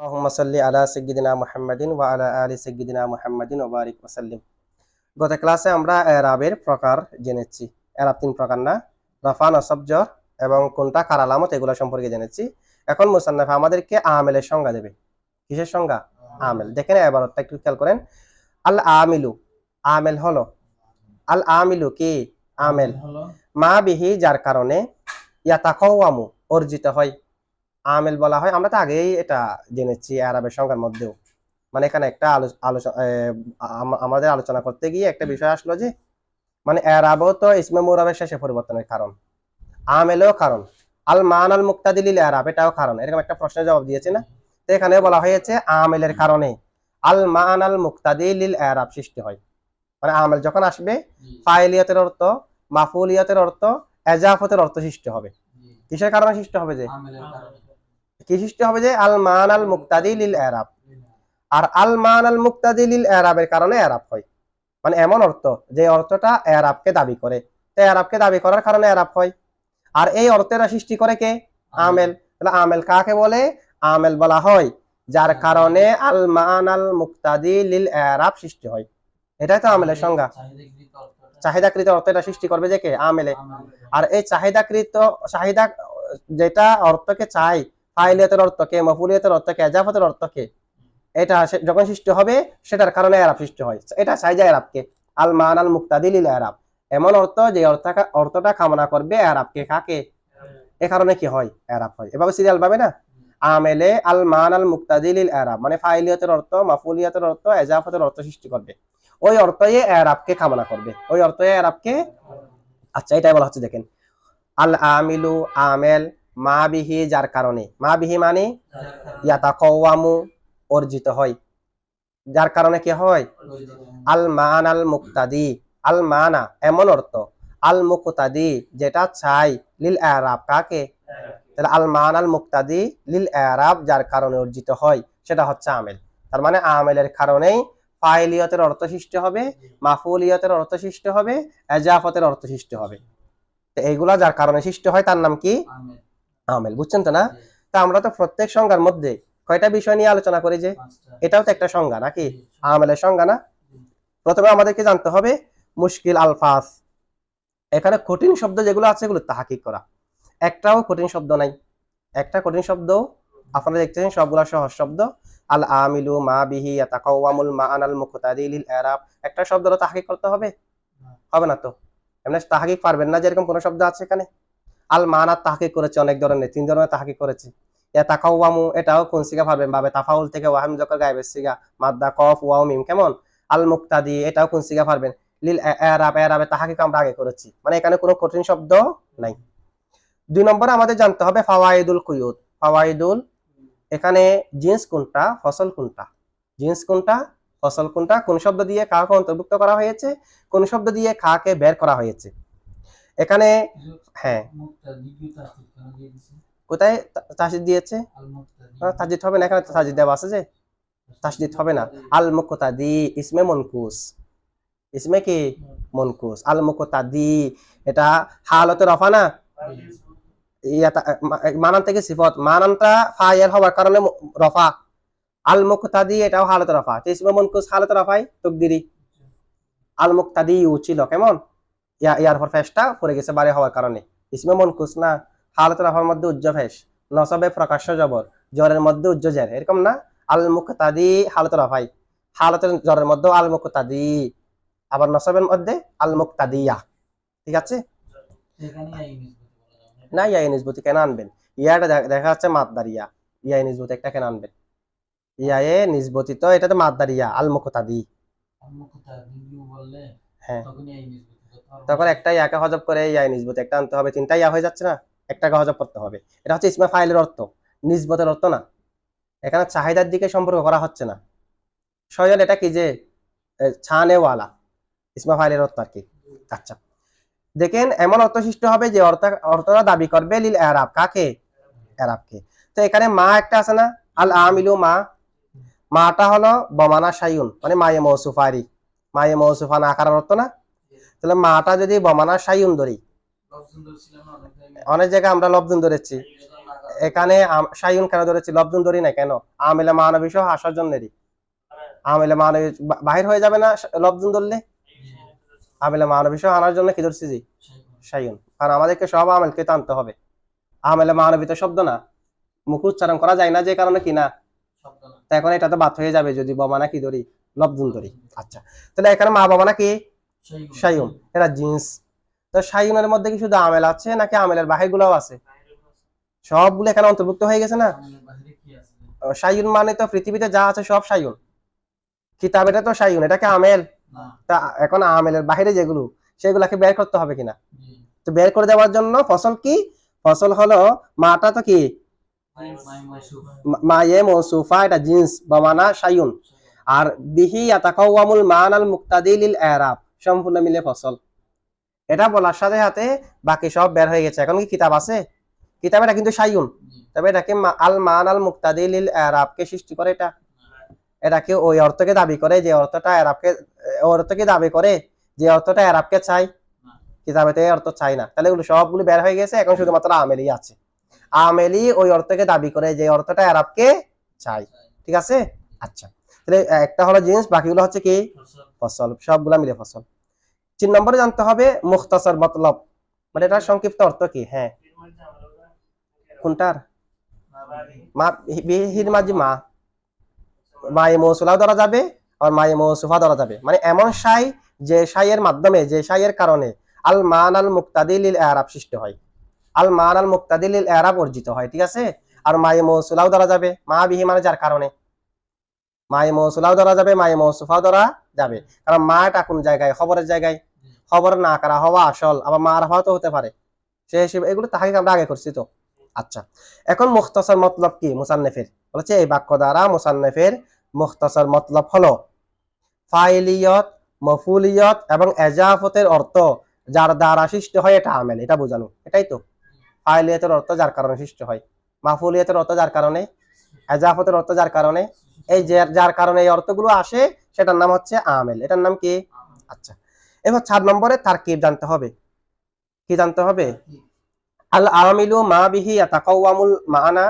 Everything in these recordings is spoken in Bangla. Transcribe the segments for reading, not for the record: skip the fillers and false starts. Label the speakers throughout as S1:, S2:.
S1: আল্লাহুম্মা সাল্লি আলা সাইয়্যিদিনা মুহাম্মাদিন ওয়া আলা আলি সাইয়্যিদিনা মুহাম্মাদিন ওয়া বারিক ওয়া সাল্লিম। গত ক্লাসে আমরা এরাবের প্রকার জেনেছি। এরাব তিন প্রকার না, রফা, নসব, জর এবং কোনটা কার আলামত এগুলো সম্পর্কে জেনেছি। এখন মুসান্নাফ আমাদেরকে আমেলের সংজ্ঞা দেবে। কিসের সংজ্ঞা? আমেল। দেখেন এবারটা একটু খেয়াল করেন। আল আমিলু, আমেল হলো, আল আমিলু কি? আমেল মা বিহি, যার কারণে ইয়াতাকাওয়ামু, অর্জিত হয়। আমেল বলা হয়, আমরা তো আগেই এটা জেনেছি আরবের সংজ্ঞার মধ্যেও। মানে এখানে একটা আলোচনা আমাদের আলোচনা করতে গিয়ে একটা বিষয় আসলো যে মানে এরাবও তো ইসমে মুরাবের শেষে পরিবর্তনের কারণ, আমেলও কারণ, আল মান আল মুক্তাদি লিল এরাব এটাও কারণ। এরকম একটা প্রশ্নের জবাব দিয়েছে না? তো এখানে বলা হয়েছে আমেলের কারণে আল মান আল মুক্তাদি লিল এরাব সৃষ্টি হয়। মানে আমেল যখন আসবে ফাইলিয়াতের অর্থ, মাফুলিয়াতের অর্থ, এজাফতের অর্থ সৃষ্টি হবে। কিসের কারণে সৃষ্টি হবে? যে কি সৃষ্টি হবে? যে আল মান আল মুক্তাদি লিল এরাব। আর আল মান আল মুক্তাদি লিল এরাবের কারণে এরাব হয়। মানে এমন অর্থ যে অর্থটা এরাবকে দাবি করে, তো এরাবকে দাবি করার কারণে এরাব হয়। আর এই অর্থের সৃষ্টি করে কে? আমেল। তাহলে আমেল কাকে বলে? আমেল বলা হয় যার কারণে আল মান আল মুক্তাদি লিল এরাব সৃষ্টি হয়। এটাই তো আমেলের সংজ্ঞা। চাহিদাকৃত অর্থটা সৃষ্টি করবে যে কে? আমেলে। আর এই চাহিদা যেটা অর্থকে চাই, ফাইলিয়াতের অর্থকে, মফুলিয়াতের অর্থকে, এজাফতের অর্থকে, এটা যখন সৃষ্টি হবে সেটার কারণে এরাব সৃষ্টি হয়। এটা চাহিদা এরাবকে, আল মান আল মুক্তাদি লিল এরাব, এমন অর্থ যে অর্থটা কামনা করবে এরাবকে। কাকে? এ কারণে কি হয়? এরাব হয়। এভাবে সিরিয়াল পাবে না? আমেলে আল মান আল মুক্তাদি লিল এরাব মানে ফাইলিয়াতের অর্থ, মাফুলিয়াতের অর্থ, এজাফতের অর্থ সৃষ্টি করবে। ওই অর্থে এরাবকে কামনা করবে, ওই অর্থে এরাবকে। আচ্ছা, এটাই বলা হচ্ছে। দেখেন, আল আমিলু, আমেল, মা বিহি, যার কারণে, মা বিহি মানে ইয়াতাকাওয়ামু, অর্জিত হয়, যার কারণে কি হয়? আল মান আল মুক্তাদি, আল মানা এমন অর্থ, আল মুক্তাদি যেটা চাই, লিল এরাব কাকে? তাহলে আল মান আল মুক্তাদি লিল এরাব যার কারণে অর্জিত হয় সেটা হচ্ছে আমেল। তার মানে আমেলের কারণেই ফাইলিয়তের অর্থ সৃষ্টি হবে, মাফুলিয়তের অর্থ সৃষ্টি হবে, এজাফতের অর্থ সৃষ্টি হবে। তো এইগুলা যার কারণে সৃষ্টি হয় তার নাম কি? আমেল। বুঝছেন তো না? তা আমরা তো প্রত্যেক সংজ্ঞার মধ্যে কয়টা বিষয় নিয়ে আলোচনা করি, যে এটাও তো একটা সংজ্ঞা নাকি? আমেলের সংজ্ঞা না? প্রথমে আমাদেরকে জানতে হবে মুশকিল আলফাজ। এখানে কঠিন শব্দ যেগুলো আছে এগুলো তাহকিক করা। একটাও কঠিন শব্দ নাই, একটা কঠিন শব্দ আপনারা দেখতেছেন, সবগুলা সহজ শব্দ। আল আমিলু, মা বিহি, ইয়াতাকাওয়ামুল মান আল মুক্তাদি লিল এরাব, একটা শব্দও তাহকিক করতে হবে? হবে না তো। এমনি তাহকিক পারবেন না যে এরকম কোন শব্দ আছে এখানে? আল মানা তাহকিক করেছে অনেক ধরনের, 3 ধরনের তাহকিক করেছে। ইয়াতাকাওয়ামু এটাও কোন সিগা পারবেন? বাবে তাফাউল থেকে ওয়াহিম যকর গায়েবের সিগা, মাদ্দা কফ ওয়াও মিম। কেমন? আল মুক্তাদি এটাও কোন সিগা পারবেন? লিল এরাব, এরাবে তাহকিক আমরা আগে করেছি। মানে এখানে কোনো কঠিন শব্দ নাই। 2 নম্বরে আমাদের জানতে হবে ফাওয়াইদুল কুয়ুদ। ফাওয়াইদুল, এখানে জিন্স কোনটা, ফসল কোনটা? জিন্স কোনটা, ফসল কোনটা? কোন শব্দ দিয়ে কাকে অন্তর্ভুক্ত করা হয়েছে, কোন শব্দ দিয়ে কাকে বের করা হয়েছে? এখানে হ্যাঁ, কোথায় তাসদিদ দিয়েছে? তাসদিদ হবে না, এখানে তো তাসদিদ দেওয়া আছে, যে তাসদিদ হবে না। আল মুক্তাদি ইসমে মনকুস, ইসমে কি? মনকুস। আল মুক্তাদি এটা হালতে রফা না, মানান থেকে সিফত, মানানটা ফাইল হওয়ার কারণে রফা। আল মুক্তাদি এটাও হালতে রফা, ইসমে মনকুস হালতে রফাই তকদিরি। আল মুক্তাদি ছিল কেমন? ইয়ার পর ফেসটা পড়ে গেছে বাড়ি হওয়ার কারণে, ইসমে মনকুস না, হালতে রফার মধ্যে উজ্জ ফেস, নসবে প্রকাশ্য জবর, জ্বরের মধ্যে উজ্জ জের, এরকম না? আল মুক্তাদি হালতে রফাই, হালতের জ্বরের মধ্যে আল মুক্তাদি, আবার নসবের মধ্যে আল মুক্তাদিয়া। ঠিক আছে না? ইয়া নিসবতি কেন আনবেন? ইয়াটা দেখা যাচ্ছে মাদ্দার ইয়া, ইয়া নিসবতি একটা কেন আনবেন? ইয়া এ নিসবতি তো এটা তো মাদ্দার ইয়া, আল মুক্তাদি। হ্যাঁ, তখন একটা ইয়াকে হজব করে ইয়া নিসবতি একটা আনতে হবে, 3টা ইয়া হয়ে যাচ্ছে না? একটাকে হজব করতে হবে। এটা হচ্ছে ইসমে ফাইলের অর্থ, নিসবতের অর্থ না। এখানে চাহিদার দিকে সম্পর্ক করা হচ্ছে না। সয়ল এটা কি? যে ছানেওয়ালা, ইসমে ফাইলের অর্থ আর কি। আচ্ছা, দেখেন এমন অর্থ সৃষ্টি হবে যে অর্থটা দাবি করবে লিল এরাব কাকে? এরাবকে। তো এখানে মা একটা আছে না, আল আমিলু মা, মাটা হলো বমানা শাইউন মানে মায়ে মৌসুফারি, মায়ে মৌসুফা না আকার অর্থ না? তাহলে মাটা যদি বমানা শাইউন ধরি, অনেক জায়গায় আমরা লফজুন ধরেছি, এখানে শাইউন কেন ধরেছি, লফজুন ধরি না কেন? আমিলে মানবী সহ আসার জন্যই। আমিলে মানবী বাহির হয়ে যাবে না লফজুন ধরলে? আমিলে মানবী সহ আনার জন্য কি ধরছি জি? শাইউন। কারণ আমাদেরকে সব আমেলকে টানতে হবে। আমিলে মানবী তো শব্দ না, মুখ উচ্চারণ করা যায় না, যে কারণে কি না, তো এখন এটা তো বাদ হয়ে যাবে যদি বমানা কি ধরি, লফজুন ধরি। আচ্ছা, তাহলে এখানে মা বাবা নাকি শাইউন, এটা জিন্স। তো শাইউনের মধ্যে কি শুধু আমেল আছে নাকি আমেলের বাহির গুলাও আছে? সবগুলো এখানে অন্তর্ভুক্ত হয়ে গেছে না। শাইউন মানে তো পৃথিবীতে যা আছে সব শাইউন। কিতাব এটা তো শাইউন, এটা কি আমেল? তা এখন আমেলের বাহিরে যেগুলো, সেগুলাকে বের করতে হবে কিনা? তো বের করে দেওয়ার জন্য ফসল কি, ফসল হলো মাটা তো কি মায়ে মৌসুফা, এটা জিন্স বমানা শাইউন। আর বিহি ইয়াতাকাওয়ামুল মানাল মুক্তাদি লিল ইরাব, সম্পূর্ণ মিলে ফসল। এটা বলার সাথে সাথে বাকি সব বের হয়ে গেছে। এখন কি কিতাব আছে? কিতাব এটা কিন্তু শাইউন, তবে এটাকে আল মানাল মুক্তাদি লিল ইরাব কে সৃষ্টি করে, এটাকে ওই অর্থকে দাবি করে যে অর্থটা ইরাবকে, অর্থকে দাবি করে যে অর্থটা ইরাবকে চাই, কিতাবে তো এই অর্থ চাই না। তাহলে এগুলো সবগুলো বের হয়ে গেছে, এখন শুধুমাত্র আমেলি আছে। আমেলি ওই অর্থকে দাবি করে যে অর্থটা ইরাবকে চাই, ঠিক আছে। আচ্ছা, তাহলে একটা হলো জিন্স, বাকিগুলো হচ্ছে কি ফসল, সবগুলা মিলে ফসল। 3 নম্বরে জানতে হবে মুখতাসার মতলব, মানে এটার সংক্ষিপ্ত অর্থ কি। হ্যাঁ, কোনটার? মা বিহির মাঝি মা, মায়ে মৌসুলাও ধরা যাবে আর মায়ে মৌসুফা ধরা যাবে। মানে এমন শাই যে শাইয়ের মাধ্যমে, যে শাইয়ের কারণে আল মান আল মুক্তাদি লিল ইরাব সৃষ্টি হয়, আল মান আল মুক্তাদি লিল ইরাব অর্জিত হয়, ঠিক আছে। আর মায়ে মৌসুলাও ধরা যাবে, মা বিহি মানে যার কারণে, মায়ে মৌসুলাও ধরা যাবে, মায়ে মৌসুফাও ধরা যাবে। কারণ মা এটা কোন জায়গায়, খবরের জায়গায়, খবর না করা হওয়া আসল, আবার মা রাফাও তো হতে পারে, সে হিসেবে এগুলো তাহাকে আমরা আগে করছি তো। আচ্ছা, এখন মুখতাসার মতলব কি মুসান্নেফের? বলেছে এই বাক্য দ্বারা মুসান্নেফের মুখতাসার মতলব হলো ফাইলিয়ত, মফুলিয়ত এবং এজাফতের অর্থ যার দ্বারা সৃষ্টি হয় এটা আমেল, এটা বোঝানো। এটাই তো ফাইলিয়তের অর্থ যার কারণে সৃষ্টি হয়, মাফুলিয়তের অর্থ যার কারণে, এজাফতের অর্থ যার কারণে, এই যে যার কারণে এই অর্থগুলো আসে সেটার নাম হচ্ছে আমেল। এটার নাম কি? আচ্ছা, এবার 4 নম্বরে তারকিব জানতে হবে। কি জানতে হবে? আল আমিলু মা বিহি ইয়াতাকাওয়ামুল মানা,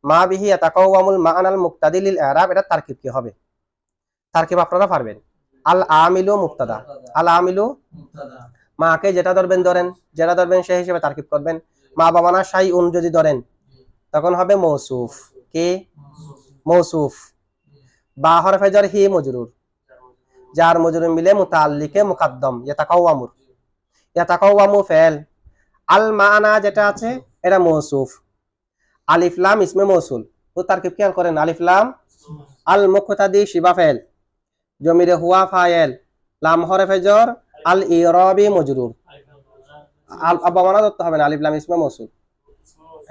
S1: মা বিহি ইয়াতাকাওয়ামুল মানাল মুক্তাদি লিল ইরাব, এটা তারকিব কি হবে? তারকিব আপনারা পারবেন। আল আমিলু মুবতাদা, আল আমিলু মাকে যেটা ধরবেন ধরেন, যেটা ধরবেন সেই হিসেবে তারকিব করবেন। মা বাবা না শাইউন যদি ধরেন তখন হবে মৌসুফ, কি মৌসুফ। বা হরফে জার হি মজরুর, যার মজরুর মিলে মুতাআল্লিকে মুকাদ্দম, ইয়াতাকাওয়ামুর, ইয়াতাকাওয়ামু ফেল। আল মানা যেটা আছে এটা মৌসুফ। আলিফ লাম ইসমে মৌসুল, তো তারকিব খেয়াল করেন, আলিফ লাম। আল মুক্তাদি শিবা ফেল, জমিরে হুয়া ফাইল, লাম হরফে জর, আল ইরাবি মজরুর। আল আবামানা ধরতে হবে না, আলিফ লাম ইসমে মৌসুল।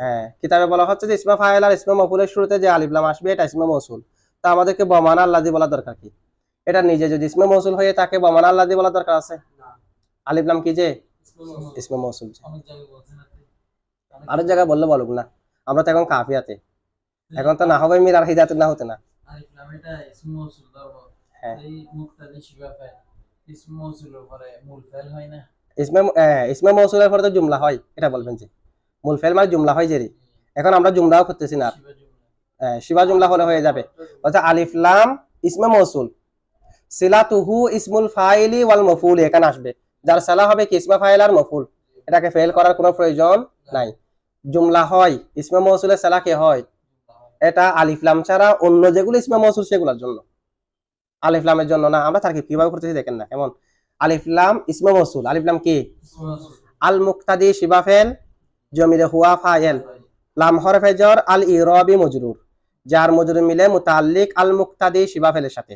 S1: হ্যাঁ, কিতাবে বলা হচ্ছে যে ইসমে ফাইল আর ইসমে মফুলের শুরুতে যে আলিফ লাম আসবে এটা ইসমে মৌসুল। তা আমাদেরকে বমানা আল্লাযী বলা দরকার কি? এটা নিজে যদি ইসমে মৌসুল হয়ে থাকে বমানা আল্লাযী বলা দরকার আছে? আলিফ লাম কি যে ইসমে মৌসুল, আরেক জায়গায় বললে বলুক না, আমরা তো এখন কাফিয়াতে, এখন তো না হবে মির আর হিদায়াতুন না হতে না।
S2: আলিফ লাম এটা ইসমে মৌসুল ধরবো, এই মুক্তাদি শিবা ফাইল ইসমে মৌসুলের পরে মূল ফাইল হয় না,
S1: ইসমে মৌসুলের পরে তো জুমলা হয়, এটা বলবেন যে মূল ফাইল মানে জুমলা হয় যে। এখন আমরা জুমলাও করতেছি না, শিবা জুমলা হলে হয়ে যাবে। অর্থাৎ আলিফ লাম ইসমে মৌসুল, সিলাতুহু ইসমুল ফাইলি ওয়াল মফুলি, এখানে আসবে, যার সালা হবে কি ইসমে ফাইল আর মফুল, এটাকে ফেল করার কোনো প্রয়োজন নাই। জুমলা হয় ইসমে মৌসুলের সালা কে হয়, এটা আলিফ লাম ছাড়া অন্য যেগুলো ইসমে মৌসুল সেগুলোর জন্য, আলিফ লামের জন্য না। আমরা তারকিব কিভাবে করতেছি দেখেন না, এমন আলিফ লাম ইসমে মৌসুল, আলিফ লাম কি আল মুক্তাদি শিবা ফেল, জমিরে হুয়া ফাইল, লাম হরফে জর, আল ইরাবি মজরুর, যার মজরুর মিলে মুতাআল্লিক আল মুক্তাদি শিবা ফেলের সাথে।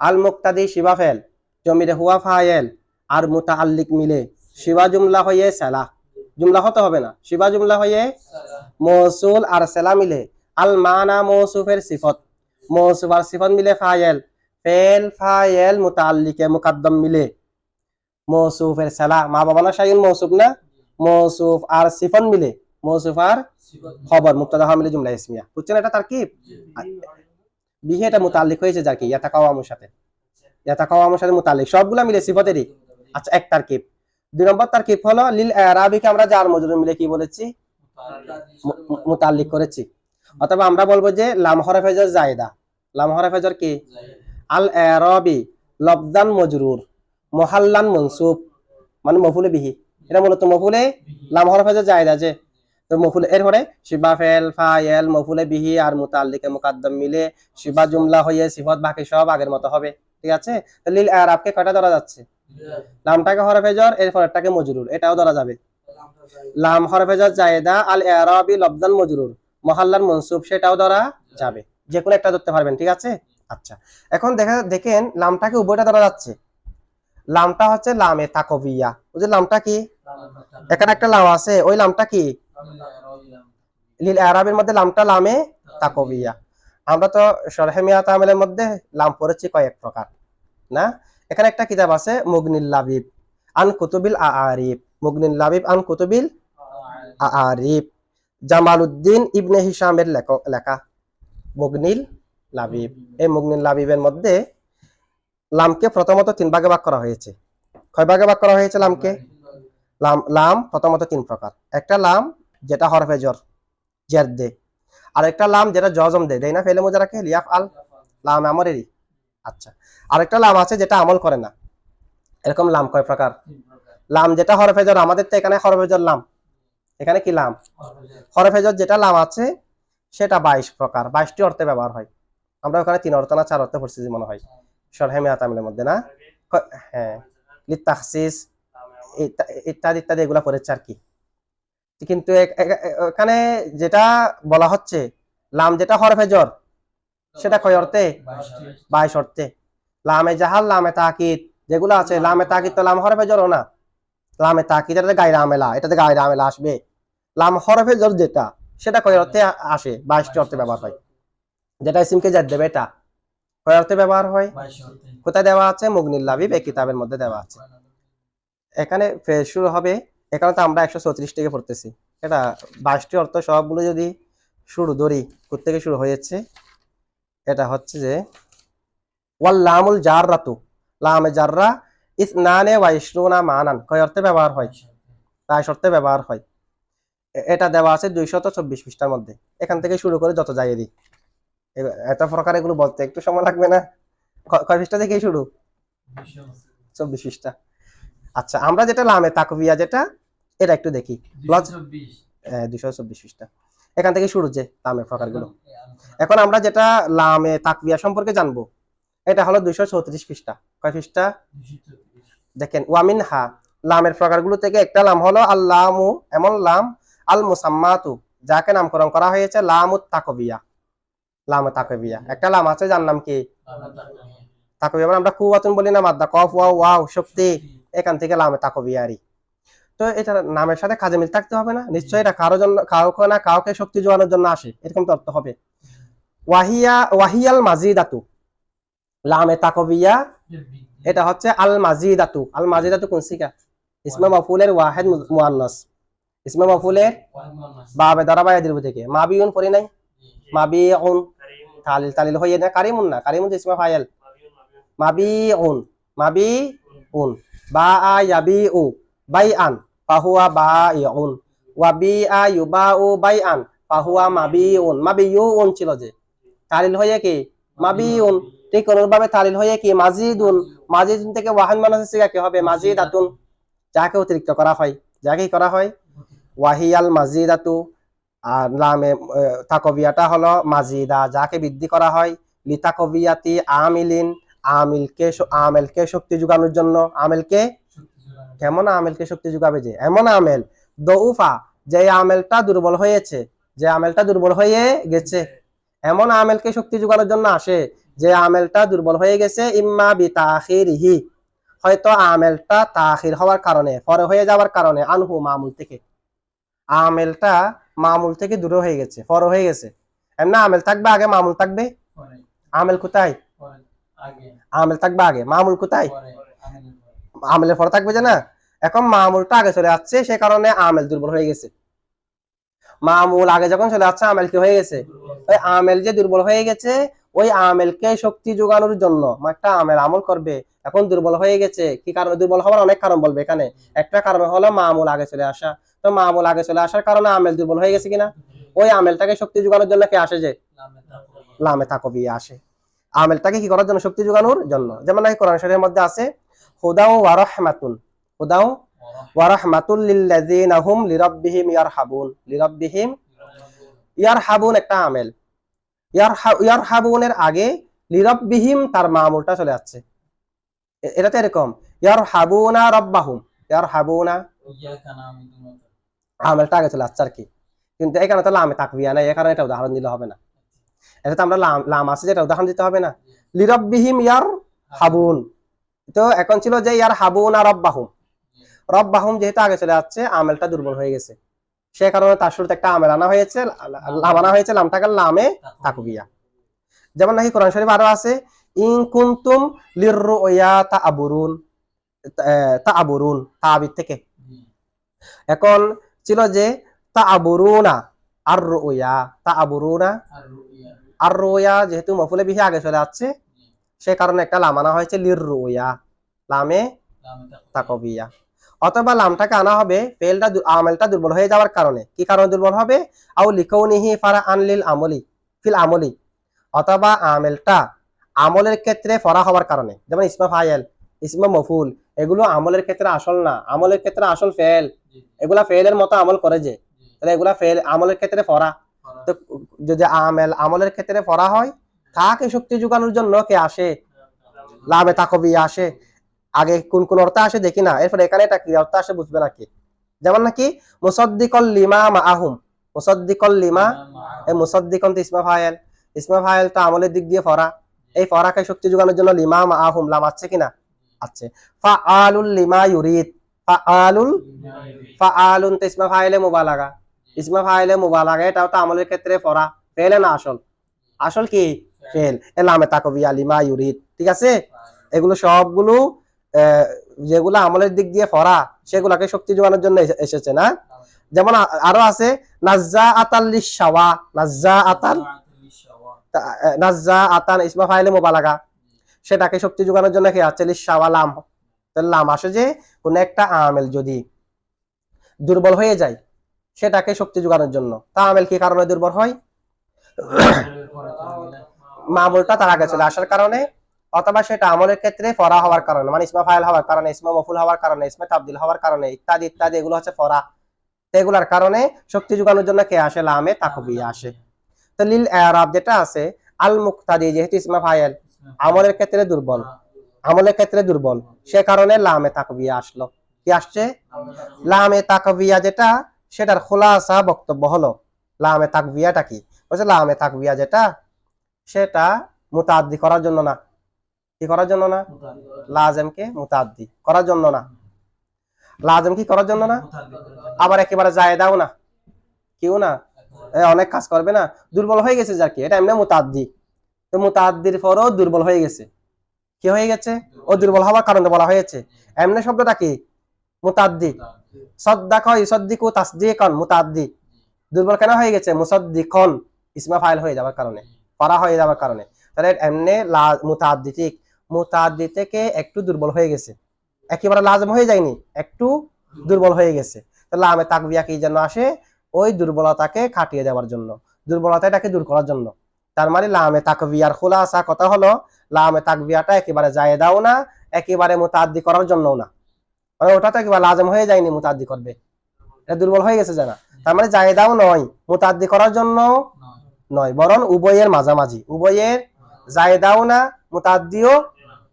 S1: আল মুক্তাদি শিবা ফেল, জমিরে হুয়া ফাইল আর মুতাআল্লিক মিলে শিবা জুমলা হয়ে সালা, জুমলা হতে হবে না, শিবা জুমলা হয়ে মৌসুল আর সালা মিলে আল মানা মৌসুফের সিফত, মৌসুফ আর সিফত মিলে ফাইল, ফেল ফাইল মুতাআল্লিকে মুকাদ্দম মিলে মৌসুফের সালা। মা বাবা না শাইউন মৌসুফ না, মৌসুফ আর সিফত মিলে, মৌসুফ আর খবর মুক্তাদা হওয়া মিলে জুমলা ইসমিয়া। বুঝছেন এটা তারকিব? বিহি এটা মুতাআল্লিক হয়েছে যার কি ইয়াতাকাওয়ামুর সাথে, ইয়াতাকাওয়ামুর সাথে মুতাআল্লিক, সবগুলা মিলে সিফতেরই। আচ্ছা, এক তারকিব। 2 নম্বর তারকিব হলো লিল ইরাবিকে আমরা জার মজরুর মিলে কি বলেছি মুতাল্লিক করেছি। অথবা আমরা বলবো যে লাম হরফে জর জায়দা, লাম হরফে জর কি আল এরাবি লফজান মজরুর মুহাল্লান মনসুব, মানে মফুলে বিহি, এটা মূলত মফুলে লাম হরফে জর জায়দা যে, তো মফুলে এরপরে শিবা ফেল ফাইল মফুলে বিহি আর মুতাল্লিকে মুকাদ্দাম মিলে শিবা জুমলা হয়ে সিফত বাকি সব আগের মতো হবে। ঠিক আছে, তো লিল এরাবকে কয়টা ধরা যাচ্ছে? লামটাকে হরফে জর, এর পরেরটাকে মজরুর, এটাও ধরা যাবে। লাম হরফে জর জায়েদা আল এরাবি লফজান মজরুর মুহাল্লান মনসুব, সেটাও ধরা যাবে, যে কোনো একটা ধরতে পারবেন। ঠিক আছে, আচ্ছা এখন দেখেন লামটাকে উভয়টা ধরা যাচ্ছে। লামটা হচ্ছে লামে তাকবিয়া, ওই যে লামটা কি এখানে একটা লাম আছে, ওই লামটা কি লিল এরাবের মধ্যে লামটা লামে তাকবিয়া। আমরা তো শরহে মিয়াত আমেলের মধ্যে লাম পড়েছি কয়েক প্রকার না। এখানে একটা কিতাব আছে মুগনিল লাবিব আন কুতুবিল আরিফ, মুগনিল লাবিব আন কুতুবিল আরিফ, জামালউদ্দিন ইবনে হিশামের লেখা মুগনিল লাবিব। এই মুগনিল লাবিবের মধ্যে লামকে প্রথমত 3 ভাগে ভাগ করা হয়েছে। কয় ভাগে ভাগ করা হয়েছে লামকে? লাম প্রথমত 3 প্রকার। একটা লাম যেটা হরফে জর জের দে, আর একটা লাম যেটা জজম দেয় না, ফেলে মুজারাকে লিয়াফ আল লাম আমরেরই। আচ্ছা, আরেকটা লাম আছে যেটা আমল করে না। এরকম লাম কয় প্রকার? লাম যেটা হরফে জর, আমাদের তো এখানে হরফে জর লাম, এখানে কি লাম হরফে জর যেটা লাম আছে সেটা 22 প্রকার, 22টি অর্থে ব্যবহার হয়। আমরা ওখানে 3 অর্থ না 4 অর্থে পড়ছি মনে হয় শরহে মিয়াত আমেলের মধ্যে না। হ্যাঁ, লিতাখসিস ইত্যাদি ইত্যাদি এগুলা পড়েছে আর কি। কিন্তু এখানে যেটা বলা হচ্ছে লাম যেটা হরফে জর সেটা কয় অর্থে? 22 অর্থে। লামে জাহাল লামে তাকিদ যেগুলো আছে, লামে তাকিদ তো লাম হরফে জরও না, লামে তাকিদ এটাতে গায়রে আমেলা, এটাতে গায়রে আমেলা আসবে। লাম হরফে জর যেটা সেটা কয় অর্থে আসে? 22টি অর্থে ব্যবহার হয়। যেটা ইসিমকে জাদ দেবে এটা কয় অর্থে ব্যবহার হয়? কোথায় দেওয়া আছে? মুগনিল লাবিব এই কিতাবের মধ্যে দেওয়া আছে। এখানে ফেজ শুরু হবে, এখানে তো আমরা 134 থেকে পড়তেছি, এটা 22টি অর্থ সবগুলো যদি শুরু ধরি, কোত্থেকে শুরু হয়েছে? এটা হচ্ছে যে ওয়াল লামুল জাররাতু, লামে জাররা ইসনানে ওয়া ইশরুনা মানান, কয় অর্থে ব্যবহার হয়? 22 অর্থে ব্যবহার হয়। এটা দেওয়া আছে 224 পৃষ্ঠার মধ্যে। এখান থেকে শুরু করে যত যাই দিই, এত প্রকার এগুলো বলতে একটু সময় লাগবে না? কয় পৃষ্ঠা থেকে শুরু? 24 পৃষ্ঠা। আচ্ছা, আমরা যেটা লামে তাকবিয়া যেটা, এটা একটু দেখি। 224 পৃষ্ঠা, এখান থেকে শুরু যে লামের প্রকারগুলো। এখন আমরা যেটা লামে তাকবিয়া সম্পর্কে জানবো, এটা হলো 234 পৃষ্ঠা। কয় পৃষ্ঠা? দেখেন, ওয়ামিন হা, লামের প্রকারগুলো থেকে একটা লাম হলো আল্লামু, এমন লাম আল মুসাম্মাতু, যাকে নামকরণ করা হয়েছে লামুত তাকবিয়া। লামে তাকবিয়া একটা লাম আছে যার নাম কি তাকবিয়া, মানে আমরা কুওয়াতুন বলি না, মাদ্দা কফ ওয়াও ওয়াও শক্তি, এখান থেকে লামে তাকবিয়ারি। তো এটা নামের সাথে কাজে মিল থাকতে হবে না? নিশ্চয়ই এটা কারোর জন্য, কাউকে না কাউকে শক্তি যোগানোর জন্য আসে, এরকম তো অর্থ হবে। ওয়াহিয়াল মাজিদাতু, লামে তাকবিয়া এটা হচ্ছে আল মাজিদাতু। আল মাজিদাতু কোন সিগা? ইসমে মাফউলের ওয়াহিদ মুআন্নাস, ইসমে মাফউলের বাবে দ্বারা বায়া দিরব থেকে মাবিউন পড়ি নাই, মাবিউন তালিল তালিল হইয়ে না, কারিমুন না, কারিমুন ইসমে ফাইল, মাবিউন মাবিউন বাআ ইয়াবিউ বাইআন ফাহুয়া বাইউন ওয়া বিআ ইউবাউ বাইআন ফাহুয়া মাবিউন, মাবিউন ছিল যে তালিল হয়ে কি মাবিউন, ঠিক অনুরূপভাবে তালিল হয়ে কি মাজিদুন, মাজিদুন থেকে ওয়াহিদ মানাসে সিগা কি হবে? মাজিদাতুন, যাকে অতিরিক্ত করা হয়, যাকে করা হয় ওয়াহিয়াল মাজিদাতু। আর লামে তাকবিয়াটা হলো মাজিদা, যাকে বৃদ্ধি করা হয় লিতাকবিয়াতি আমিলিন, আমেলকে শক্তি যোগানোর জন্য। আমেলকে কেমন আমেলকে শক্তি যোগাবে? যে এমন আমেল দউফা, যে আমেলটা দুর্বল হয়েছে, যে আমেলটা দুর্বল হয়ে গেছে, এমন আমেলকে শক্তি যোগানোর জন্য আসে যে আমেলটা দুর্বল হয়ে গেছে। ইম্মা বিতাখিরিহি, হয়তো আমেলটা তাখির হওয়ার কারণে, পরে হয়ে যাওয়ার কারণে, আনহু মামুল থেকে, আমেলটা মামুল থেকে দূরে হয়ে গেছে, পরে হয়ে গেছে। এমনি আমেল থাকবে আগে, মামুল থাকবে। আমেল কোথায়? আমেল থাকবে আগে, মামুল কোথায়? আমেলের পরে থাকবে যে না। এখন মামুলটা আগে চলে যাচ্ছে, সে কারণে আমেল দুর্বল হয়ে গেছে। মামুল আগে যখন চলে যাচ্ছে, আমেল কি হয়ে গেছে? ওই আমেল যে দুর্বল হয়ে গেছে, ওই আমেলকে শক্তি যোগানোর জন্য একটা আমেল আমল করবে, এখন দুর্বল হয়ে গেছে। কি কারণে দুর্বল হওয়ার? অনেক কারণ বলবে এখানে। একটা কারণ হলো মামুল আগে চলে আসা, তো মামুল আগে চলে আসার কারণে আমেল দুর্বল হয়ে গেছে কিনা, ওই আমেলটাকে শক্তি যোগানোর জন্য কে আসে, যে লামে তাকবিয়া আসে, আমেলটাকে কি করার জন্য, শক্তি যোগানোর জন্য। যেমন নাকি কোরআন শরীফের মধ্যে আছে হুদাও ওয়া রাহমাতুন, হুদাও ওয়া রাহমাতুল লিল্লাযিনা হুম লিরাব্বিহিম ইয়ারহাবুন, লিরাব্বিহিম ইয়ারহাবুন একটা আমেল, ইয়ারহাবুনের আগে লিরাব্বিহিম তার মামুলটা চলে যাচ্ছে। এটা তো এরকম ইয়ারহাবুনা রাব্বাহুম, ইয়ারহাবুনা আমেলটা আগে চলে যাচ্ছে আর কি। কিন্তু এখানে তো লামে তাকবিয়া নাই, এই কারণে এটা উদাহরণ দিলে হবে না। এটা তো আমরা লাম আছে যেটা উদাহরণ দিতে হবে না, লিরাব্বিহিম ইয়ারহাবুন। তো এখন ছিল যে ইয়ারহাবুনা রাব্বাহুম, রব্বাহুম যেহেতু আগে চলে যাচ্ছে আমেলটা দুর্বল হয়ে গেছে, সে কারণে তার শুরুতে একটা আমেল আনা হয়েছে, লাম আনা হয়েছে, লামটাকে লামে তাকবিয়া। যেমন নাকি কোরআন শরীফ আরো আছে ইন কুনতুম লিররুয়া তা'বুরুন, তা'বুরুন তাবিদ থেকে। এখন ছিল যে তা'বুরুনা আর রুয়া, তা'বুরুনা আর রুয়া যেহেতু মফুলে বিহি আগে চলে যাচ্ছে, সে কারণে একটা লাম আনা হয়েছে লিররুয়া, লামে তাকবিয়া। অথবা লামটাকে আনা হবে ফেলটা আমেলটা দুর্বল হয়ে যাওয়ার কারণে, কি কারণে দুর্বল হবে, আও লিকাউনিহি ফারাআন লিল আমলি ফিল আমলি, অথবা আমেলটা আমলের ক্ষেত্রে ফরা হওয়ার কারণে। যেমন ইসমা ফাইল, ইসমা মফুল, এগুলো আমলের ক্ষেত্রে আসল না, আমলের ক্ষেত্রে আসল ফেল, এগুলা ফেলের মতো আমল করে যে, তাহলে এগুলা ফেল আমলের ক্ষেত্রে ফরা। তো যদি আমেল আমলের ক্ষেত্রে ফরা হয়, তাকে শক্তি যোগানোর জন্য কে আসে, লামে তাকবিয়া আসে। আগে কোন কোন অর্থ আসে দেখি না, এরপর এখানে এটা কি অর্থ আসে বুঝবে নাকি। যেমন নাকি মুসাদ্দিকাল লিমা মাআহুম, মুসাদ্দিকাল লিমা, এই মুসাদ্দিকান তো ইসমা ফাইল, ইসমা ফাইল তো আমলের দিক দিয়ে ফরা, এই ফরাকে শক্তি যোগানোর জন্য লিমা মাআহুম লাম আছে কিনা, আছে। ফাআলুল লিমা ইউরিদ, ফাআলুল, ফাআলুন তো ইসমা ফাইলে মুবালাগা, ইসমা ফাইলে মুবালাগা এটাও তো আমলের ক্ষেত্রে ফরা, ফেল না আসল, আসল কি ফেল, এ লামে তাকবিয়া লিমা ইউরিদ, ঠিক আছে। এগুলো সবগুলো যেগুলো আমলের দিক দিয়ে ফরা, সেগুলাকে শক্তি যোগানোর জন্য এসেছে না। যেমন আরো আছে নাজ্জা আতাল লিশাওয়া, নাজ্জা আতাল, নাজ্জা আতান ইসমা ফাইলে মুবালাগা, সেটাকে শক্তি যোগানোর জন্য কি আছে লিশাওয়া লাম। তাহলে লাম আসে যে কোন একটা আমেল যদি দুর্বল হয়ে যায় সেটাকে শক্তি যোগানোর জন্য। তা আমেল কি কারণে দুর্বল হয়, মামুলটা তার আগে চলে আসার কারণে, অথবা সেটা আমলের ক্ষেত্রে ফরা হওয়ার কারণে, মানে ইসমা ফাইল হওয়ার কারণে, ইসমা মফুল হওয়ার কারণে, ইসমা তাবদিল হওয়ার কারণে, ইত্যাদি ইত্যাদি, এগুলো হচ্ছে ফরা। এগুলার কারণে শক্তি যোগানোর জন্য কে আসে, লামে তাকবিয়া আসে। তো লিল ইরাব যেটা আছে আল মুক্তাদি, যেহেতু ইসমা ফাইল আমলের ক্ষেত্রে দুর্বল, আমলের ক্ষেত্রে দুর্বল, সে কারণে লামে তাকবিয়া আসলো। কি আসছে, লামে তাকবিয়া যেটা, সেটার খোলাসা বক্তব্য হলো লামে তাকবিয়াটা কি, বলছে লামে তাকবিয়া যেটা সেটা মুতাআদ্দি করার জন্য না, কি করার জন্য না, লাজেমকে মুতাআদ্দি করার জন্য না, লাজেম কি করার জন্য না, আবার একেবারে জায়েদাও না, কেউ না অনেক কাজ করবে না, দুর্বল হয়ে গেছে যার কি, এটা এমনি মুতাআদ্দি। তো মুতাআদ্দির পরও দুর্বল হয়ে গেছে, কি হয়ে গেছে, ও দুর্বল হওয়ার কারণে বলা হয়েছে। এমনি শব্দটা কি, মুতাআদ্দি, সাদ্দাকা ইউসাদ্দিকু তাসদীকান, মুতাআদ্দি। দুর্বল কেন হয়ে গেছে, মুসাদ্দিকন ইসমা ফাইল হয়ে যাওয়ার কারণে, ফারা হয়ে যাওয়ার কারণে। তাহলে এমনি মুতাআদ্দি, ঠিক মুতাআদ্দি থেকে একটু দুর্বল হয়ে গেছে, একেবারে লাজম হয়ে যায়নি, একটু দুর্বল হয়ে গেছে। তাহলে লামে তাকবিয়া কি জন্য আসে, ওই দুর্বলতাকে কাটিয়ে দেওয়ার জন্য, দুর্বলতাটাকে দূর করার জন্য। তার মানে লামে তাকবিয়ার খুলাসা কথা হলো লামে তাকবিয়াটা একেবারে জায়েদাও না, একেবারে মুতাআদ্দি করার জন্যও না, মানে ওটা তো একেবারে লাজম হয়ে যায়নি, মুতাআদ্দি করবে, এটা দুর্বল হয়ে গেছে জানা। তার মানে জায়েদাও নয়, মুতাআদ্দি করার জন্য নয়, বরং উভয়ের মাঝামাঝি, উভয়ের জায়েদাও না মুতাআদ্দিও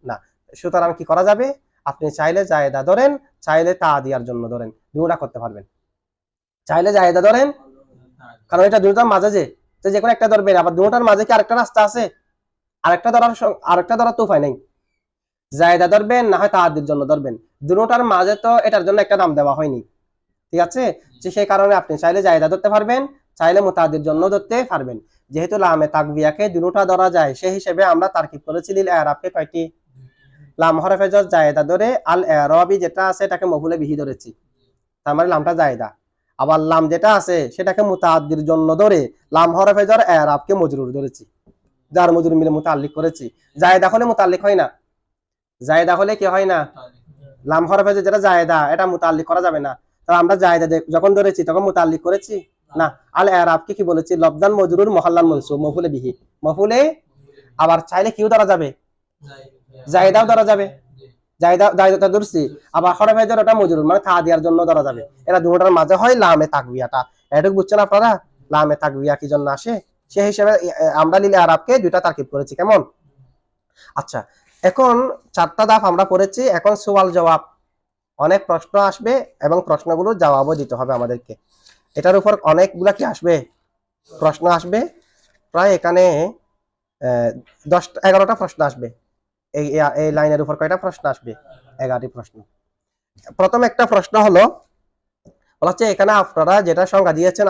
S1: না। সুতরাং কি করা যাবে, আপনি চাইলে জায়েদা ধরেন, চাইলে তাআদিয়ার জন্য ধরেন, দুটোটা করতে পারবেন। চাইলে জায়েদা ধরেন, কারণ এটা দুটোটার মাঝে যে কোনো একটা ধরবেন, আবার দুটোটার মাঝে কি আরেকটা রাস্তা আছে, আরেকটা ধরার তো উপায় নেই। জায়েদা ধরবেন না হয় তাআদির জন্য ধরবেন, দুটোটার মাঝে তো এটার জন্য একটা নাম দেওয়া হয়নি, ঠিক আছে। যে সেই কারণে আপনি চাইলে জায়েদা ধরতে পারবেন, চাইলে মুতাআদ্দির জন্য ধরতে পারবেন। যেহেতু লামে তাকবিয়াকে দুটোটা ধরা যায়, সেই হিসেবে আমরা তারকিব করেছি লিল ইরাবকে কয়টি, লাম হরফে জর জায়েদা ধরে আল ইরাবি যেটা আছে এটাকে মফুলে বিহি ধরেছি, তার মানে লামটা জায়েদা। আবার লাম যেটা আছে সেটাকে মুতাআদ্দির জন্য ধরে লাম হরফে জর ইরাবকে মজরুর ধরেছি, যার মজরুর মিলে মুতাআল্লিক করেছি। জায়েদা হলে মুতাআল্লিক হয় না, জায়েদা হলে কি হয় না, লাম হরফে যেটা জায়েদা এটা মুতাআল্লিক করা যাবে না, তো আমরা জায়দা যখন ধরেছি তখন মুতাল্লিক করেছি না। আল এরাবকে কি বলেছি? লফজান মজরুর মুহাল্লাল মনসুব মফুলে বিহি। মফুলে আবার চাইলে কিউ ধরা যাবে, জায়দাও ধরা যাবে। জায়দা ধরছি, আবার হরফে জের ওটা মজরুর মানে থা দেওয়ার জন্য ধরা যাবে। এরা দুটোর মাঝে হয় লামে তাকবিয়াটা। এটুকু বুঝছেন আপনারা? লামে তাকবিয়া কি জন্য আসে সেই হিসেবে আমরা লিল আরবকে দুইটা তারকিব করেছি। কেমন? আচ্ছা, এখন 4টা ধাপ আমরা পড়েছি। এখন সওয়াল জবাব, অনেক প্রশ্ন আসবে এবং প্রশ্নগুলোর জবাবও দিতে হবে আমাদেরকে। এটার উপর অনেকগুলা কি আসবে? প্রশ্ন আসবে। প্রায় এখানে 11টা প্রশ্ন আসবে। এই লাইনের উপর কয়টা প্রশ্ন আসবে? 11টি প্রশ্ন। প্রথম একটা প্রশ্ন হলো, বলা হচ্ছে এখানে আপনারা যেটা সংজ্ঞা দিয়েছেন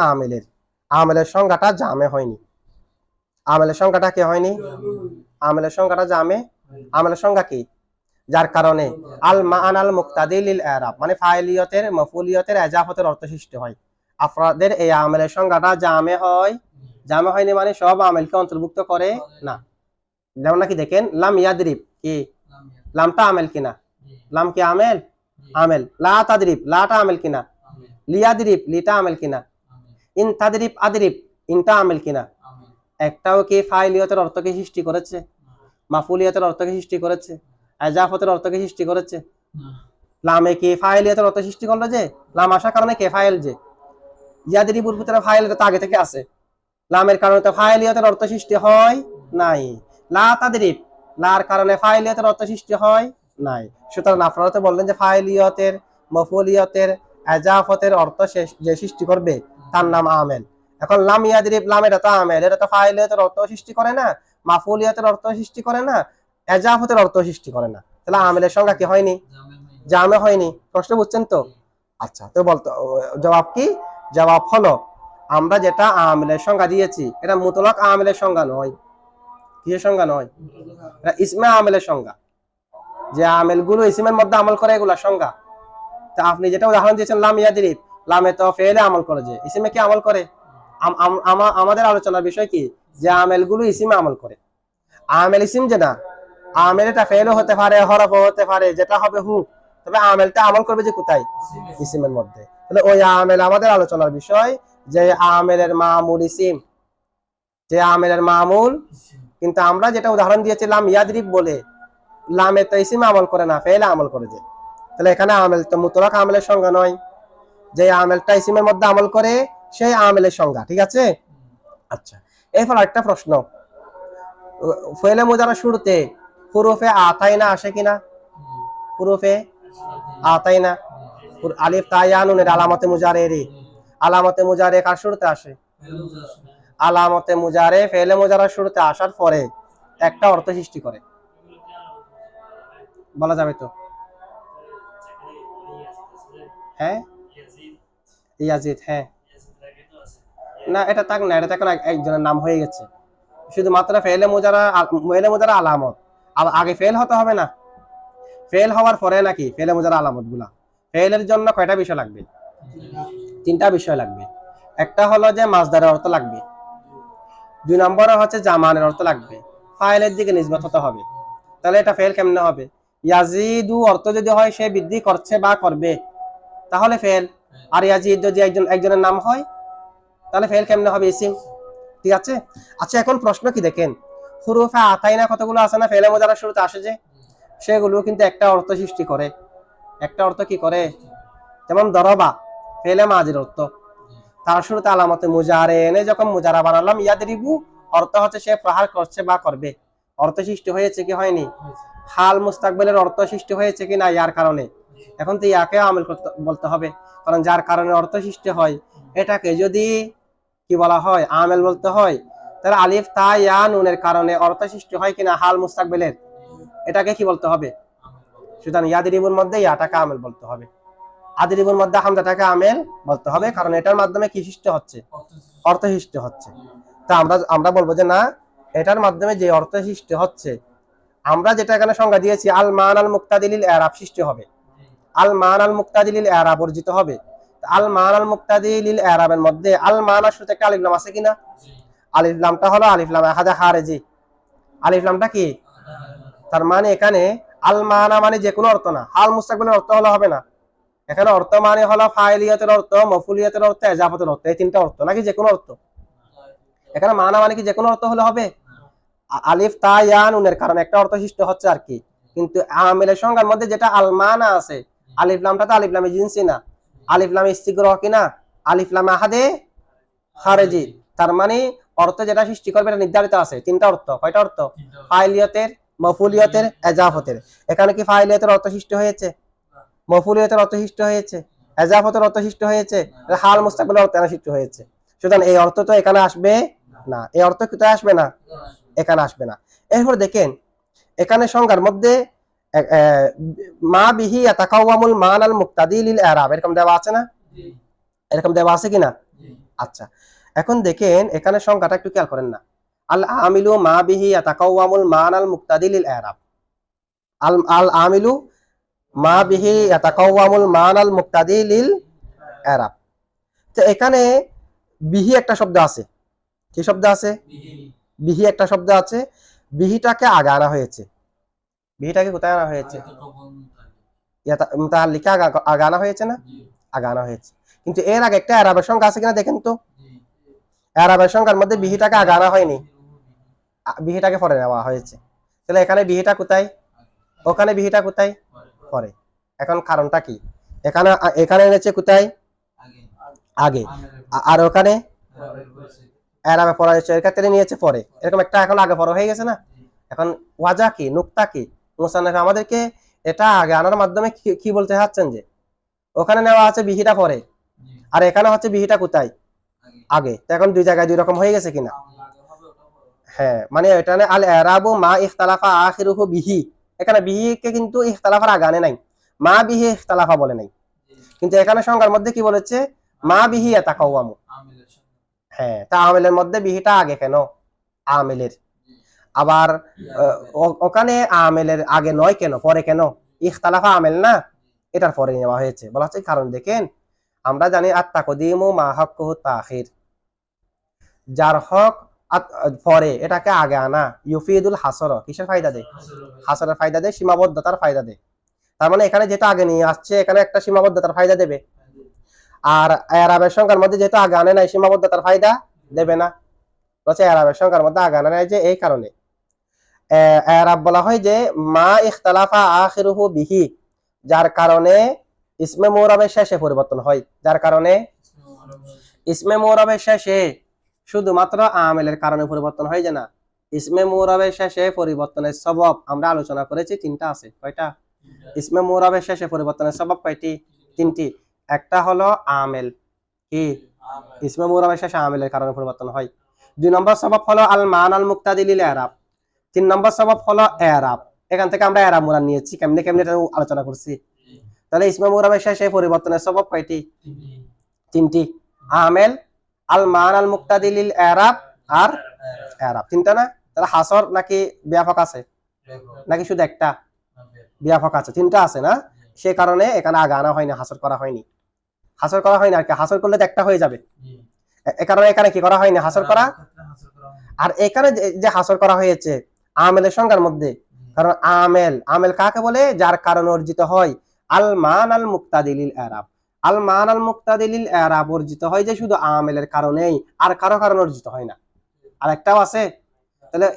S1: আমেলের সংজ্ঞাটা জামে হয়নি। আমেলের সংজ্ঞাটা কি হয়নি? আমেলের সংজ্ঞাটা জামে। আমেলের সংজ্ঞা কি? যার কারণে আল মাআনাল মুক্তাদি লিল ইরাব মানে ফাইলিয়তের মাফউলিয়তের ইজাফতের অর্থ সৃষ্টি হয়। আপনাদের এই আমেলের সংজ্ঞাটা জামে হয়। জামে হয়নি মানে সব আমেলকে অন্তর্ভুক্ত করে না। যেমন নাকি দেখেন লাম ইয়াদরিব কি? লামটা আমেল কিনা? লাম কি আমেল? আমেল। লা তাদরিব লাটা আমেল কিনা? লিয়াদরিব লিটা আমেল কিনা? ইন তাদরিব আদরিব ইনটা আমেল কিনা? একটাও কি ফাইলিয়তের অর্থকে সৃষ্টি করেছে? মাফউলিয়তের অর্থকে সৃষ্টি করেছে? ইজাফতের অর্থকে সৃষ্টি করেছে? লামে কি ফাইলিয়তের অর্থ সৃষ্টি করলো? যে লাম আসার কারণে কে ফাইল, যে ইয়াদরিবুর ভিতরে ফাইলটা তো আগে থেকে আছে। লামের কারণে তো ফাইলিয়তের অর্থ সৃষ্টি হয় নাই। লা তাদরিব লার কারণে ফাইলিয়তের অর্থ সৃষ্টি হয় নাই। সুতরাং আপনারা তো বললেন যে ফাইলিয়তের মাফউলিয়তের ইজাফতের অর্থ যে সৃষ্টি করবে তার নাম আমেল। এখন লাম ইয়াদরিব লাম এটা তো আমেল, এটা তো ফাইলিয়তের অর্থ সৃষ্টি করে না, মাফউলিয়তের অর্থ সৃষ্টি করে না, ইজাফতের অর্থ সৃষ্টি করে না। তাহলে আমেলের সংজ্ঞা কি হয়নি? জামে হয়নি। প্রশ্ন বুঝছেন তো? আচ্ছা, তো বলতো জবাব কি? জবাব হলো আমরা যেটা আমেলের সংজ্ঞা দিয়েছি এটা মুতলাক আমেলের সংজ্ঞা নয়। কিসের সংজ্ঞা নয়? এটা ইসমে আমেলের সংজ্ঞা। যে আমেলগুলো ইসমের মধ্যে আমল করে এগুলা সংজ্ঞা। তা আপনি যেটা উদাহরণ দিয়েছেন লাম ইয়াদরিব, লামে তো ফেলে আমল করে, যে ইসমে কি আমল করে? আমাদের আলোচনার বিষয় কি? যে আমেলগুলো ইসমে আমল করে। আমেল ইসিম যে না, আমেল এটা ফেলও হতে পারে, হরফও হতে পারে, যেটা হবে হু, তবে আমেলটা আমল করবে যে কোথায়? ইসিমের মধ্যে। তাহলে ওই আমেল আমাদের আলোচনার বিষয়, যে আমেলের মামুল ইসিম, যে আমেলের মামুল। কিন্তু আমরা যেটা উদাহরণ দিয়েছিলাম ইয়াদরিব বলে, লামে তো ইসিমে আমল করে না, ফেলে আমল করে। যে তাহলে এখানে আমেল তো মুতলাক আমেলের সংজ্ঞা নয়। যে আমেলটা ইসিমের মধ্যে আমল করে সেই আমেলের সংজ্ঞা। ঠিক আছে? আচ্ছা, এরপর একটা প্রশ্ন, ফেলে মুজারা শুরুতে হুরুফে আতাইনা আসে কিনা? হুরুফে আতাইনা আলিফ তা ইয়া নুনের আলামতে মুজারে, আলামতে মুজারে কার শুরুতে আসে? আলামতে মুজারে ফেলে মুজারা শুরুতে আসার পরে একটা অর্থ সৃষ্টি করে, বলা যাবে তো? হ্যাঁ, ইয়াজিদ। হ্যাঁ, না এটা থাক না, এটা এখন একজনের নাম হয়ে গেছে। শুধুমাত্র ফেলে মুজারা আলামত, আগে ফেল হতে হবে না? ফেল হওয়ার পরে নাকি ফেলে মুজারা আলামত গুলা। ফেলের জন্য কয়টা বিষয় লাগবে? 3টা বিষয় লাগবে। একটা হলো যে মাজদারের অর্থ লাগবে, 2 নম্বরে হচ্ছে জামানের অর্থ লাগবে, ফাইলের দিকে নিসবত হতে হবে। তাহলে এটা ফেল কেমনে হবে? ইয়াজিদু অর্থ যদি হয় সে বৃদ্ধি করছে বা করবে, তাহলে ফেল। আর ইয়াজিদ যদি একজনের নাম হয় তাহলে ফেল কেমনে হবে? ইসিম। ঠিক আছে? আচ্ছা, এখন প্রশ্ন কি দেখেন, হুরুফে আতাইনা কতগুলো আছে না ফেলে মুজারা শুরুতে আসে, যে সেগুলো কিন্তু একটা অর্থ সৃষ্টি করে। একটা অর্থ কি করে? যেমন দরবা ফেলে মাজির অর্থ, তার শুরুতে আলামতে মুজারে এনে যখন মুজারা বানালাম ইয়াদরিবু অর্থ হচ্ছে সে প্রহার করছে বা করবে। অর্থ সৃষ্টি হয়েছে কি হয়নি? হাল মুস্তাকবেলের অর্থ সৃষ্টি হয়েছে কি না ইয়ার কারণে? এখন তো ইয়াকে আমেল বলতে হবে, কারণ যার কারণে অর্থ সৃষ্টি হয় এটাকে যদি কি বলা হয়? আমেল বলতে হয়। তাহলে আলিফ তা ইয়া নুনের কারণে অর্থ সৃষ্টি হয় কিনা হাল মুস্তাকবেলের, এটাকে কি বলতে হবে? সুতরাং ইয়াদরিবুর মধ্যে ইয়াটাকে আমেল বলতে হবে, আদরিবুর মধ্যে হামজাটাকে আমেল বলতে হবে, কারণ এটার মাধ্যমে কি সৃষ্টি হচ্ছে? অর্থ সৃষ্টি হচ্ছে। তা আমরা বলবো যে না, এটার মাধ্যমে যে অর্থ সৃষ্টি হচ্ছে, আমরা যেটা এখানে সংজ্ঞা দিয়েছি আল মান আল মুক্তাদি লিল ইরাব সৃষ্টি হবে, আল মান আল মুক্তাদি লিল ইরাব অর্জিত হবে। আল মান আল মুক্তাদি লিল ইরাবের মধ্যে আল মানার শুরুতে একটা আলিফ লাম আছে কিনা? আলিফ লামটা হলো আলিফ লাম আহাদা খারেজি। আলিফ লামটা কি? তার মানে এখানে আল মানা মানে যে কোনো অর্থ না, হাল মুস্তাকবিলের অর্থ হলে হবে না। এখানে অর্থ মানে হলো ফাইলিয়াতের অর্থ, মফুলিয়াতের অর্থ, এজাফতের অর্থ, এই তিনটা অর্থ, নাকি যে কোনো অর্থ? এখানে মানা মানে কি যে কোনো অর্থ হলে হবে? আলিফ তা ইয়া নুনের কারণে একটা অর্থ সৃষ্টি হচ্ছে আর কি। কিন্তু আমিলের সংজ্ঞার মধ্যে যেটা আল মানা আছে, আলিফ লামটা তো আলিফ লামে জিনসি না, আলিফ লামে ইস্তিগরাকি না, আলিফ লামে আহাদে খারেজি। তার মানে অর্থ যেটা সৃষ্টি করবে এটা নির্ধারিত আছে, তিনটা অর্থ। কয়টা অর্থ? ফাইলিয়াতের, মফুলিয়াতের, এজাফতের। এখানে কি ফাইলিয়াতের অর্থ সৃষ্টি হয়েছে? মফুলিয়াতের অর্থ সৃষ্টি হয়েছে? এজাফতের অর্থ সৃষ্টি হয়েছে? হাল মুস্তাকবিলের অর্থ সৃষ্টি হয়েছে। সুতরাং এই অর্থ তো এখানে আসবে না, এই অর্থ কোথায় আসবে না? এখানে আসবে না। এরপর দেখেন এখানে সংজ্ঞার মধ্যে মা বিহি ইয়াতাকাওয়ামুল মানাল মুক্তাদি লিল ইরাব এরকম দেওয়া আছে না? এরকম দেওয়া আছে কিনা? আচ্ছা, এখন দেখেন এখানে সংজ্ঞাটা একটু খেয়াল করেন না। আল আমিলু মা বিহি ইয়াতাকাওয়ামুল মানাল মুক্তাদি লিল ইরাব। আল আমিলু মা বিহি ইয়াতাকাওয়ামুল মানাল মুক্তাদি লিল ইরাব। তো এখানে বিহি একটা শব্দ আছে। কি শব্দ আছে? বিহি একটা শব্দ আছে। বিহিটাকে আগে আনা হয়েছে। বিহিটাকে কোথায় আনা হয়েছে? মুতাআল্লিকা আগে আনা হয়েছে না? আগে আনা হয়েছে। কিন্তু এর আগে একটা এরাবের সংখ্যা আছে কিনা দেখেন তো। এরাবের সংখ্যার মধ্যে বিহিটাকে আগে আনা হয়নি, বিহিটাকে পরে নেওয়া হয়েছে। তাহলে এখানে বিহিটা কোথায়? ওখানে বিহিটা কোথায়? পরে। এখন কারণটা কি? এখানে এখানে এনেছে কোথায়? আগে। আর ওখানে এরাবে পড়া হয়েছে, এর ক্ষেত্রে নিয়েছে পরে। এরকম একটা এখন আগে পরে হয়ে গেছে না? এখন ওয়াজা কি, নুকতা কি? মুসান্নিফ আমাদেরকে এটা আগে আনার মাধ্যমে কি বলতে চাচ্ছেন যে ওখানে নেওয়া আছে বিহিটা পরে, আর এখানে হচ্ছে বিহিটা কোথায়? আগে। তো এখন দুই জায়গায় দুই রকম হয়ে গেছে কিনা? হ্যাঁ, মানে এখানে আল ইরাবু মা ইখতালাফা আখিরুহু বিহি, এখানে বিহিকে কিন্তু ইখতালাফার আগে আনে নাই, মা বিহি ইখতালাফা বলে নাই। কিন্তু এখানে সংজ্ঞার মধ্যে কি বলেছে? মা বিহি ইয়াতাকাওয়ামু। হ্যাঁ, তা আমিলের মধ্যে বিহিটা আগে কেন? আমিলের। আবার ওখানে আমিলের আগে নয় কেন, পরে কেন? ইখতালাফা আমিল না, এটার পরে নেওয়া হয়েছে। বলা হচ্ছে কারণ দেখেন আমরা জানি আত-তাকদীমু মা হাক্কুহু তাখির, যার হক পরে এটাকে আগে আনা ইউফিদুল হাসর, কিসের ফায়দা দেয়? হাসরের ফায়দা দেয়, সীমাবদ্ধতার ফায়দা দেয়। তার মানে এখানে যেটা আগে নিয়ে আসছে এখানে একটা সীমাবদ্ধতার ফায়দা দেবে। আর এরাবের সংখ্যার মধ্যে যেহেতু আগে আনে নাই, সীমাবদ্ধতার ফায়দা দেবে না। বলছে এরাবের সংখ্যার মধ্যে আগে আনে নাই যে এই কারণে এরাব বলা হয় যে মা ইখতালাফা আখিরুহু বিহি, যার কারণে ইসমে মুরাবের শেষে পরিবর্তন হয়, যার কারণে ইসমে মুরাবের শেষে শুধুমাত্র আমিলের কারণে পরিবর্তন হয় যে না, ইসমে মুরাবের শেষে পরিবর্তনের সবব আমরা আলোচনা করেছি তিনটা আছে। কয়টা? ইসমে মুরাবের শেষে পরিবর্তনের সবব কয়টি? তিনটি। একটা হলো আমিল, কি ইসমে মুরাবের শেষে আমিলের কারণে পরিবর্তন হয়। দুই নম্বর সবব হলো আল মানাল মুক্তাদি লিল ইরাব। তিন নম্বর সবব হলো এরাব। এখান থেকে আমরা এরাব মুরাদ নিয়েছি, কেমনে কেমনে এটা আলোচনা করছি। তাহলে ইসমে মুরাবের শেষে পরিবর্তনের সবব কয়টি? তিনটি। আমিল, আল মানাল মুক্তাদি লিল ইরাব আর এরাব। তিনটা না? তাহলে হাসর নাকি ব্যাপক আছে, নাকি শুধু একটা? ব্যাপক আছে, তিনটা আছে না? সে কারণে এখানে আগে আনা হয়নি, হাসর করা হয়নি। হাসর করা হয়নি আর কি, হাসর করলে তো একটা হয়ে যাবে। এ কারণে এখানে কি করা হয়নি? হাসর করা। আর এখানে যে হাসর করা হয়েছে আমেলের সংখ্যার মধ্যে, কারণ আমেল কাকে বলে? যার কারণে অর্জিত হয় আল মান আল মুক্তাদি লিল ইরাব। আল মান আল মুক্তাদি লিল ইরাব অর্জিত হয় যে শুধু আমেলের কারণেই, আর কারো কারণে অর্জিত হয় না। আর একটাও আছে। তাহলে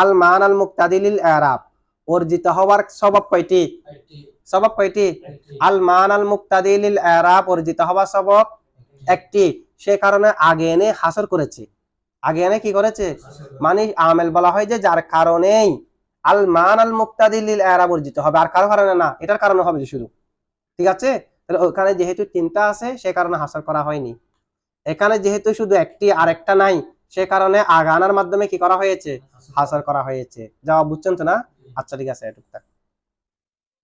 S1: আল মান আল মুক্তাদি লিল ইরাব অর্জিত হওয়ার সবব কয়টি? সবব কয়টি? আল মান আল মুক্তাদি লিল ইরাব অর্জিত হওয়ার সবব একটি। সে কারণে আগে এনে হাসর করেছে। আগে এনে কি করেছে? মানে আমেল বলা হয় যে যার কারণেই আল মান আল মুক্তাদি লিল ইরাব অর্জিত হবে, আর কারো কারণে না, এটার কারণে হবে যে শুধু। ঠিক আছে? তাহলে ওখানে যেহেতু তিনটা আছে সে কারণে হাসর করা হয়নি। এখানে যেহেতু শুধু একটি আর একটা নাই সে কারণে আগানার মাধ্যমে কি করা হয়েছে? হাসর করা হয়েছে। জবাব বুঝছেন তো না? আচ্ছা ঠিক আছে, এটুকু থাক।